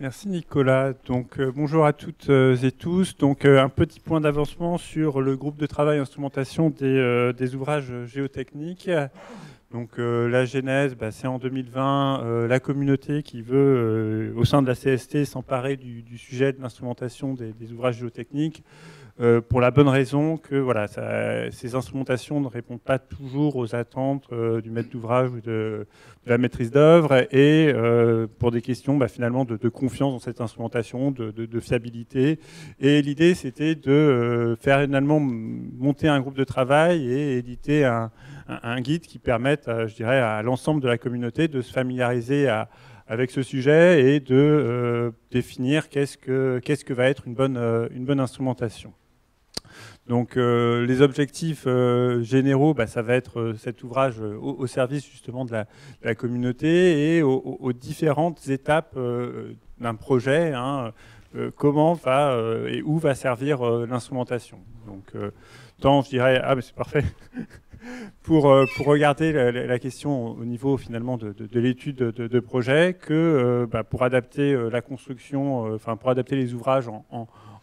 Merci Nicolas. Donc bonjour à toutes et tous. Donc un petit point d'avancement sur le groupe de travail instrumentation des ouvrages géotechniques. Donc la genèse, c'est en 2020 la communauté qui veut au sein de la CST s'emparer du sujet de l'instrumentation des ouvrages géotechniques. Pour la bonne raison que voilà, ces instrumentations ne répondent pas toujours aux attentes du maître d'ouvrage ou de la maîtrise d'œuvre, et pour des questions finalement de confiance dans cette instrumentation, de fiabilité. Et l'idée, c'était de faire finalement monter un groupe de travail et éditer un guide qui permette, je dirais, à l'ensemble de la communauté de se familiariser avec ce sujet et de définir qu'est-ce que va être une bonne instrumentation. Donc les objectifs généraux, ça va être cet ouvrage au service justement de la communauté et aux différentes étapes d'un projet, comment va et où va servir l'instrumentation. Donc tant je dirais, mais c'est parfait, pour regarder la question au niveau finalement de l'étude de projet que pour adapter la construction, pour adapter les ouvrages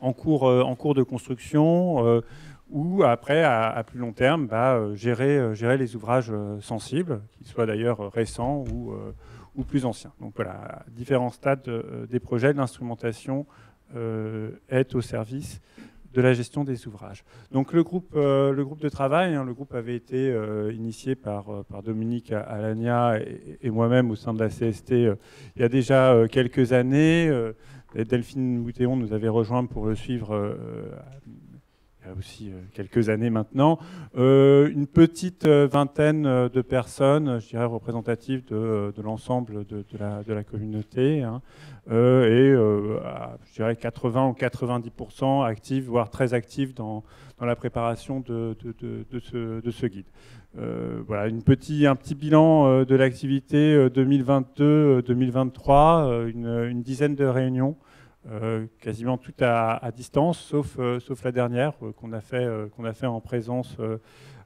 en cours de construction, ou après, à plus long terme, gérer les ouvrages sensibles, qu'ils soient d'ailleurs récents ou plus anciens. Donc voilà, à différents stades des projets, l'instrumentation est au service de la gestion des ouvrages. Donc le groupe de travail, le groupe avait été initié par Dominique Alagna et moi-même au sein de la CST il y a déjà quelques années. Delphine Boutéon nous avait rejoint pour le suivre il y a aussi quelques années maintenant. Une petite vingtaine de personnes, je dirais représentatives de l'ensemble de la communauté, et je dirais 80 ou 90% actives, voire très actives dans la préparation de ce guide. Voilà, un petit bilan de l'activité 2022-2023, une dizaine de réunions, quasiment tout à distance, sauf la dernière qu'on a fait en présence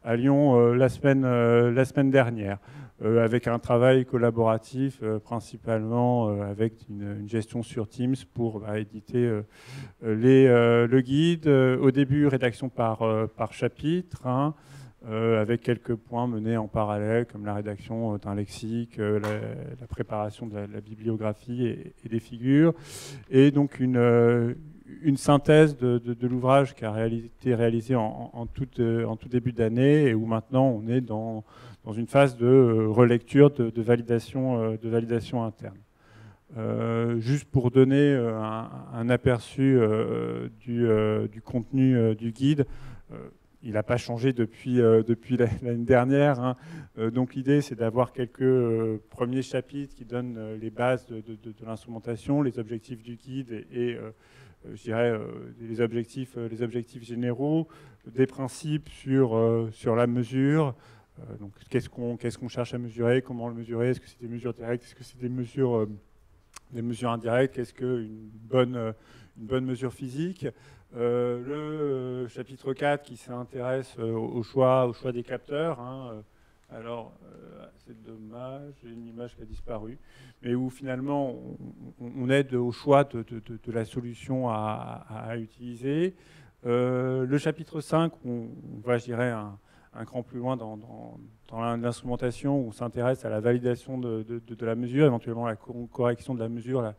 à Lyon la semaine dernière, avec un travail collaboratif principalement avec une gestion sur Teams pour éditer le guide. Au début, rédaction par chapitre, avec quelques points menés en parallèle, comme la rédaction d'un lexique, la préparation de la bibliographie et des figures, et donc une synthèse de l'ouvrage qui a été réalisé en tout début d'année, et où maintenant on est dans une phase de relecture, de validation interne. Juste pour donner un aperçu du contenu du guide, il n'a pas changé depuis l'année dernière. Donc l'idée, c'est d'avoir quelques premiers chapitres qui donnent les bases de l'instrumentation, les objectifs du guide et je dirais les objectifs généraux, des principes sur la mesure. Donc qu'est-ce qu'on cherche à mesurer, comment le mesurer, est-ce que c'est des mesures directes, est-ce que c'est des mesures indirectes, qu'est-ce qu'une bonne mesure physique. Le chapitre 4 qui s'intéresse au choix des capteurs. Alors, c'est dommage, j'ai une image qui a disparu, mais où finalement on aide au choix de la solution à utiliser. Le chapitre 5, on va, je dirais, un cran plus loin dans l'instrumentation, où on s'intéresse à la validation de la mesure, éventuellement la correction de la mesure,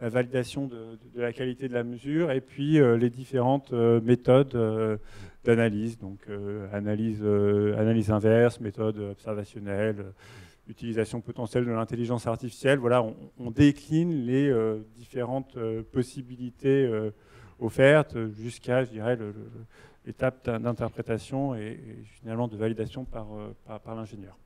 la validation de la qualité de la mesure, et puis les différentes méthodes d'analyse, donc analyse inverse, méthode observationnelle, utilisation potentielle de l'intelligence artificielle. Voilà, on décline les différentes possibilités offertes jusqu'à, je dirais, l'étape d'interprétation et finalement de validation par l'ingénieur.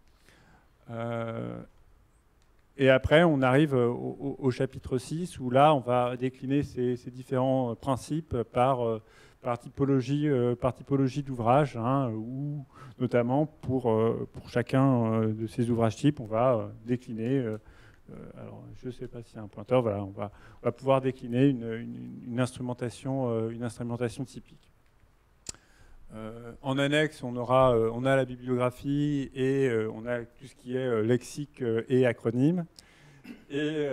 Et après, on arrive au chapitre 6, où là, on va décliner ces différents principes par typologie d'ouvrage, ou notamment pour chacun de ces ouvrages types, on va décliner, alors je ne sais pas s'il y a un pointeur, voilà, on va pouvoir décliner une instrumentation typique. En annexe, on a la bibliographie et on a tout ce qui est lexique et acronyme. et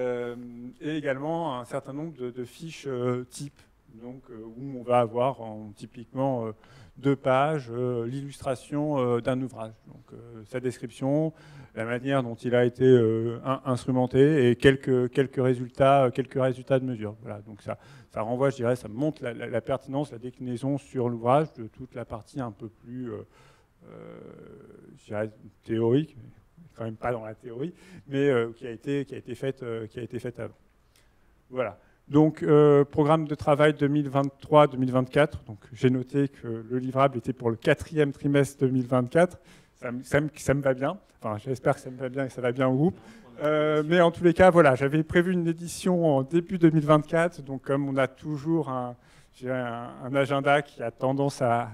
également un certain nombre de fiches types, donc, où on va avoir typiquement 2 pages l'illustration d'un ouvrage, donc sa description, la manière dont il a été instrumenté et quelques résultats de mesure. Voilà, donc ça renvoie, je dirais, ça montre la pertinence, la déclinaison sur l'ouvrage de toute la partie un peu plus je dirais, théorique, quand même pas dans la théorie, mais qui a été faite avant. Voilà. Donc, programme de travail 2023-2024. Donc, j'ai noté que le livrable était pour le 4e trimestre 2024. Ça me va bien. Enfin, j'espère que ça me va bien et que ça va bien au groupe. Mais en tous les cas, voilà, j'avais prévu une édition en début 2024. Donc, comme on a toujours un agenda qui a tendance à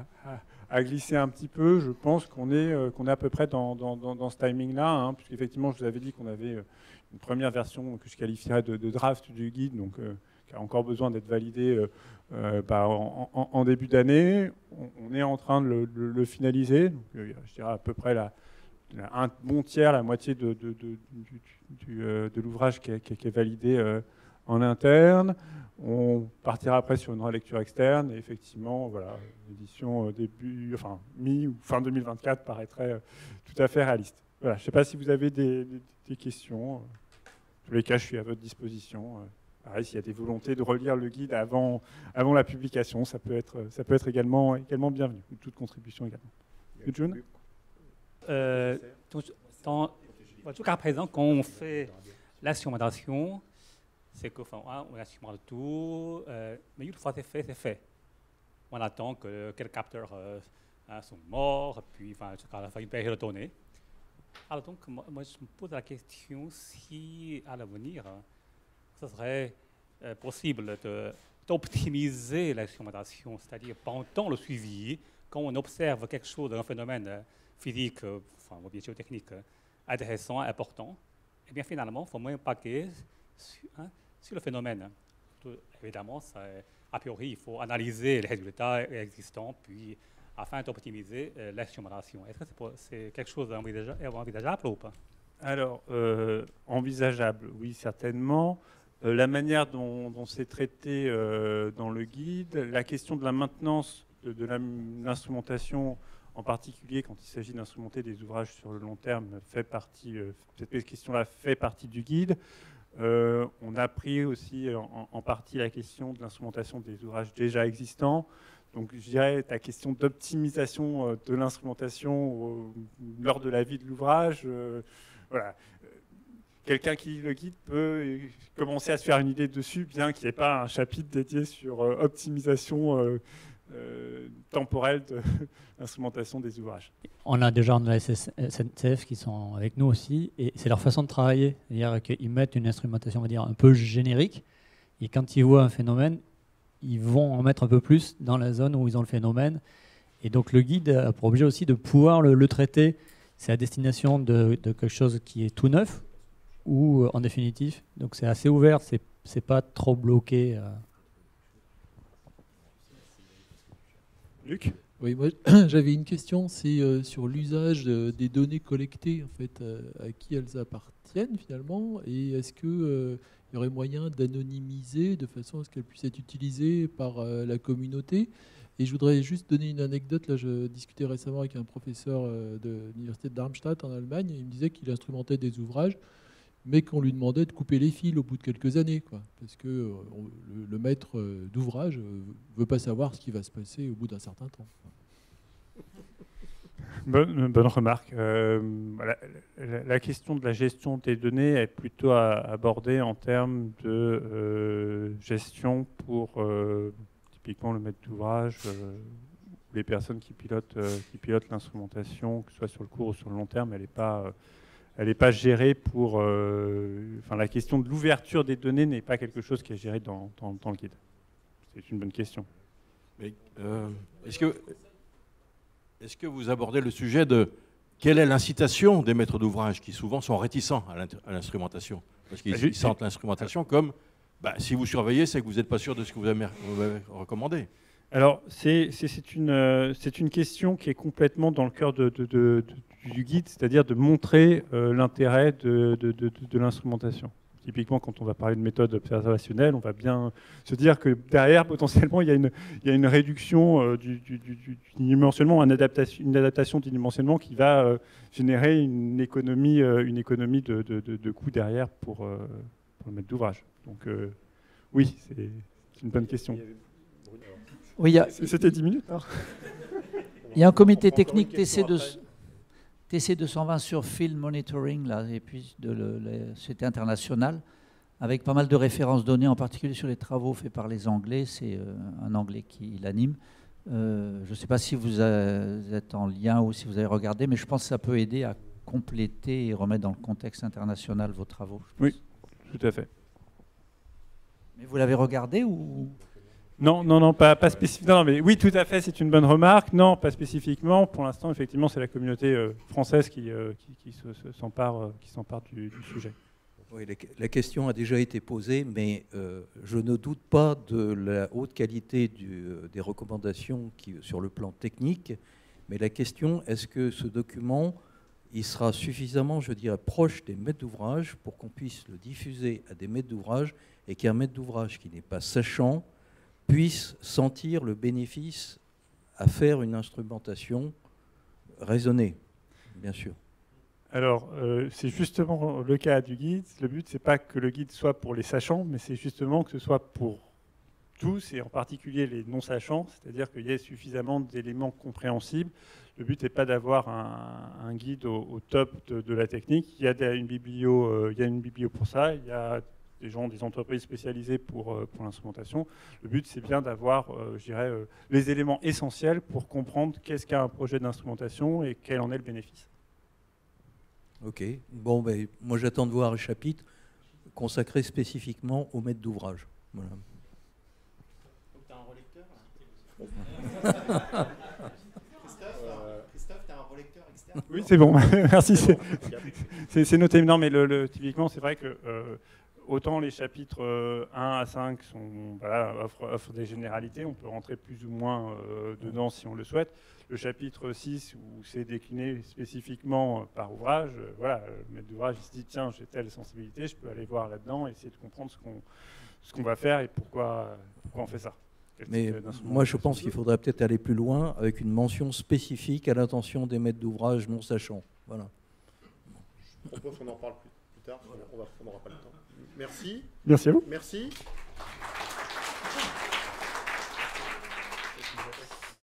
glisser un petit peu, je pense qu'on est à peu près dans ce timing-là, hein, puisqu'effectivement, je vous avais dit qu'on avait une première version que je qualifierais de draft du guide, donc qui a encore besoin d'être validée en début d'année. On est en train de le finaliser, donc, je dirais à peu près un bon tiers, la moitié de l'ouvrage qui est validé en interne. On partira après sur une relecture externe et effectivement, voilà, l'édition mi ou fin 2024 paraîtrait tout à fait réaliste. Voilà, je ne sais pas si vous avez des questions. En tous les cas, je suis à votre disposition. Pareil, s'il y a des volontés de relire le guide avant la publication, ça peut être également bienvenu. Toute contribution également. June Jusqu'à présent, quand on fait l'instrumentation, c'est qu'on instrumente tout, mais une fois c'est fait. On attend que quelques capteurs sont morts, puis jusqu'à la fin, une période donnée. Alors donc, moi, je me pose la question si, à l'avenir, ce serait possible d'optimiser l'instrumentation, c'est-à-dire pendant le suivi, quand on observe quelque chose, un phénomène physique, ou bien géotechnique intéressant, important, et bien finalement, il faut moins impacter sur le phénomène. Évidemment, a priori, il faut analyser les résultats existants, puis afin d'optimiser l'instrumentation. Est-ce que c'est quelque chose envisageable ou pas? Alors, envisageable, oui, certainement. La manière dont c'est traité dans le guide, la question de la maintenance de l'instrumentation, en particulier quand il s'agit d'instrumenter des ouvrages sur le long terme, cette question-là fait partie du guide. On a pris aussi en partie la question de l'instrumentation des ouvrages déjà existants. Donc, je dirais la question d'optimisation de l'instrumentation lors de la vie de l'ouvrage. Voilà. Quelqu'un qui lit le guide peut commencer à se faire une idée dessus, bien qu'il n'y ait pas un chapitre dédié sur optimisation temporelle de l'instrumentation des ouvrages. On a des gens de la SNCF qui sont avec nous aussi, et c'est leur façon de travailler. C'est-à-dire qu'ils mettent une instrumentation, on va dire, un peu générique, et quand ils voient un phénomène, ils vont en mettre un peu plus dans la zone où ils ont le phénomène. Et donc le guide a pour objet aussi de pouvoir le traiter. C'est à destination de quelque chose qui est tout neuf, ou en définitif. Donc c'est assez ouvert, c'est pas trop bloqué. Luc ? Oui, moi j'avais une question, c'est sur l'usage des données collectées, en fait, à qui elles appartiennent finalement, et est-ce que il y aurait moyen d'anonymiser de façon à ce qu'elles puissent être utilisées par la communauté? Et je voudrais juste donner une anecdote. Là, je discutais récemment avec un professeur de l'université de Darmstadt en Allemagne, et il me disait qu'il instrumentait des ouvrages, mais qu'on lui demandait de couper les fils au bout de quelques années, quoi, parce que le maître d'ouvrage ne veut pas savoir ce qui va se passer au bout d'un certain temps. Bonne remarque. La question de la gestion des données est plutôt abordée en termes de gestion pour typiquement le maître d'ouvrage, les personnes qui pilotent l'instrumentation, que ce soit sur le court ou sur le long terme. Elle n'est pas gérée pour... la question de l'ouverture des données n'est pas quelque chose qui est géré dans le guide. C'est une bonne question. Mais, est-ce que vous abordez le sujet de quelle est l'incitation des maîtres d'ouvrage qui souvent sont réticents à l'instrumentation? Parce qu'ils sentent l'instrumentation comme, si vous surveillez, c'est que vous n'êtes pas sûr de ce que vous avez recommandé. Alors, c'est une question qui est complètement dans le cœur du guide, c'est-à-dire de montrer l'intérêt de l'instrumentation. typiquement, quand on va parler de méthode observationnelle, on va bien se dire que derrière, potentiellement, il y a une réduction du dimensionnement, une adaptation du dimensionnement qui va générer une économie de coût derrière pour le maître d'ouvrage. Donc oui, c'est une bonne question. Oui, c'était 10 minutes. Hein. Il y a un comité technique TC220 sur Field Monitoring, là, et puis de c'était international, avec pas mal de références données, en particulier sur les travaux faits par les Anglais. C'est un Anglais qui l'anime. Je ne sais pas si vous êtes en lien ou si vous avez regardé, mais je pense que ça peut aider à compléter et remettre dans le contexte international vos travaux. Oui, tout à fait. Mais vous l'avez regardé ou... Non, pas spécifiquement. Non, mais oui, tout à fait, c'est une bonne remarque. Non, pas spécifiquement. Pour l'instant, effectivement, c'est la communauté française qui s'empare du sujet. Oui, la question a déjà été posée, mais je ne doute pas de la haute qualité des recommandations sur le plan technique. Mais la question, est-ce que ce document, il sera suffisamment, je dirais, proche des maîtres d'ouvrage pour qu'on puisse le diffuser à des maîtres d'ouvrage et qu'un maître d'ouvrage qui n'est pas sachant puisse sentir le bénéfice à faire une instrumentation raisonnée, bien sûr. Alors, c'est justement le cas du guide. Le but, c'est pas que le guide soit pour les sachants, mais c'est justement que ce soit pour tous, et en particulier les non-sachants, c'est-à-dire qu'il y ait suffisamment d'éléments compréhensibles. Le but n'est pas d'avoir un guide au top de la technique. Il y a une biblio pour ça. Il y a des entreprises spécialisées pour l'instrumentation. Le but, c'est bien d'avoir, je dirais, les éléments essentiels pour comprendre qu'est-ce qu'un projet d'instrumentation et quel en est le bénéfice. Ok. Bon, ben, moi, j'attends de voir un chapitre consacré spécifiquement aux maîtres d'ouvrage. Voilà. Donc, tu as un relecteur là Christophe, tu as un relecteur externe? Oui, c'est bon. Merci. C'est noté. Non, mais typiquement, c'est vrai que autant les chapitres 1 à 5 offrent des généralités, on peut rentrer plus ou moins dedans si on le souhaite. Le chapitre 6, où c'est décliné spécifiquement par ouvrage, voilà, le maître d'ouvrage il se dit tiens, j'ai telle sensibilité, je peux aller voir là-dedans et essayer de comprendre ce qu'on va faire et pourquoi on fait ça. Mais moi, je pense qu'il faudrait peut-être aller plus loin avec une mention spécifique à l'intention des maîtres d'ouvrage non sachants. Voilà. Je propose qu'on en parle plus tard, on n'aura pas le temps. Merci. Merci à vous. Merci.